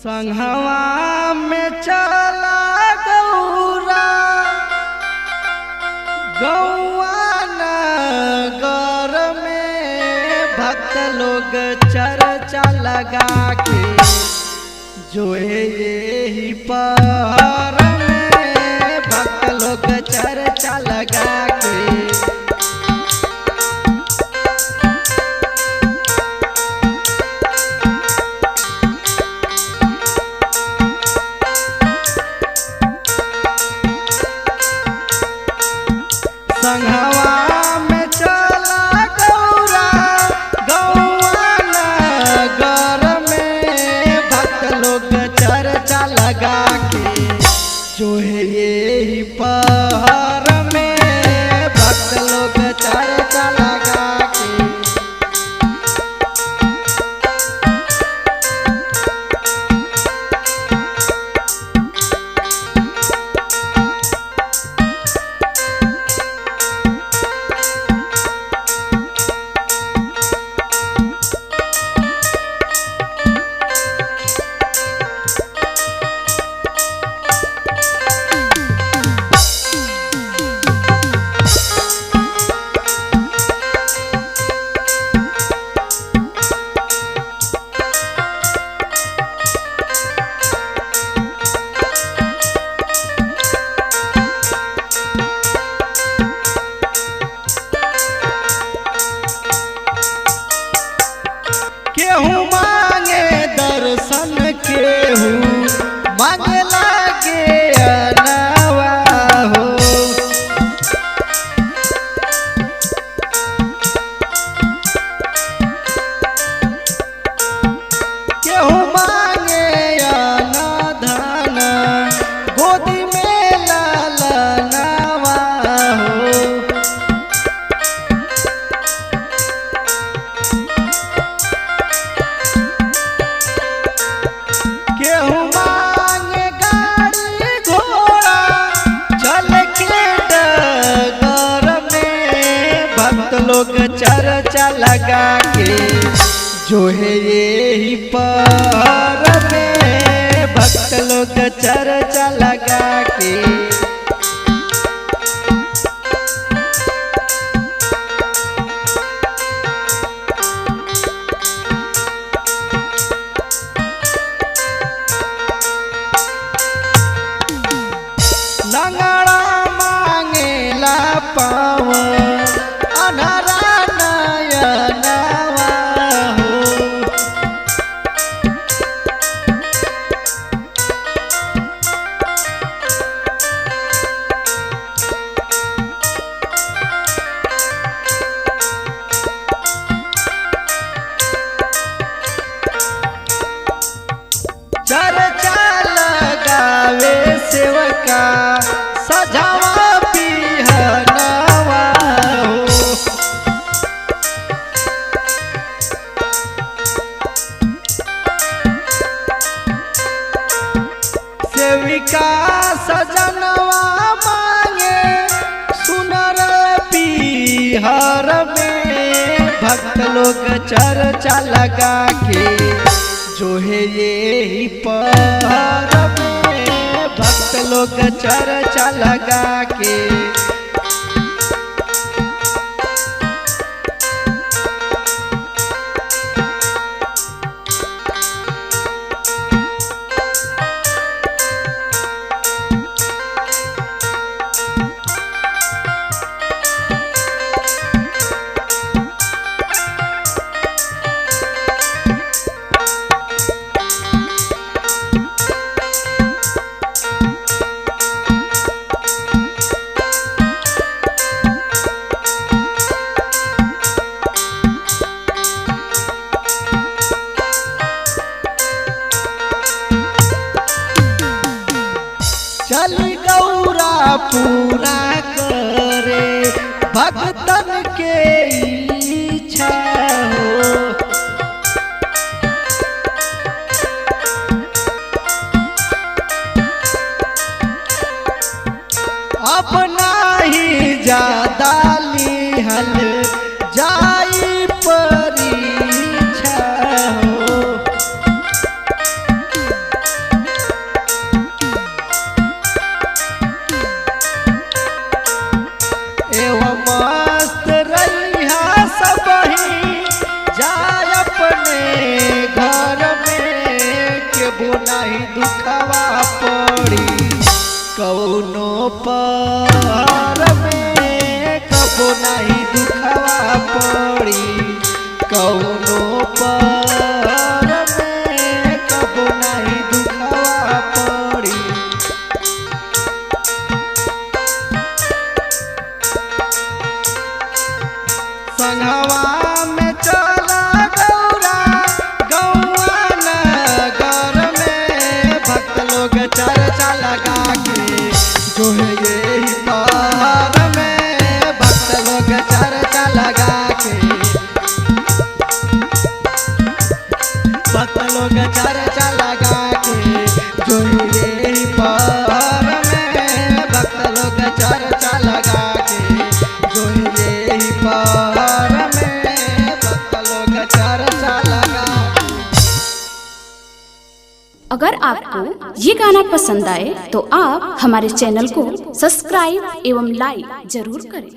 संघवा में चला गौरा गौआ नगर में भक्त लोग चर्चा लगा के जो यही पर में भक्त लोग चर्चा लगा के संघवा में चला गौरा गौआ नगर में भक्त लोग चर्चा लगा के जो है यही पहर में भक्त लोग चर्चा लगा के केहू मांगे दर्शन केहू मांगे लागे अनवा हो केहू मांगे अनधन गोदी में लालनवा हो केहू मांगे गाड़ी घोड़ा चल के डगर में भक्त लोग चर्चा लगा के जो है यही पर में भक्त लोग चर्चा लगा के लंगड़ा मांगेला पाव अनहरा नयनवा हो चर्चा लगावे सेवका सजावा पिहनवा हो सेविका सजनवा मांगे सुनर पिहर में भक्त लोग चर्चा लगा के जो है यही पर में भक्त लोग चर्चा लगा के चल गौरा पूरा करे भक्तन के इच्छा हो अपना ही ज्यादा लिहल जाई परीक्षा हो पर में कबो नहीं दुखवा पड़ी, कौनो पर में कबो नहीं दुखवा पड़ी। संगवा में चला गौरा गौआ नगर में, भक्त लोग चर्चा लगा के जो है यही पार में, भक्त लोग चर्चा लगा के, भक्त लोग चर्चा लगा के जो है यही पार में, भक्त लोग चर्चा लगा के जो है यही पार में, भक्त लोग चर्चा लगा। अगर आपको ये गाना पसंद आए तो आप हमारे चैनल को सब्सक्राइब एवं लाइक जरूर करें।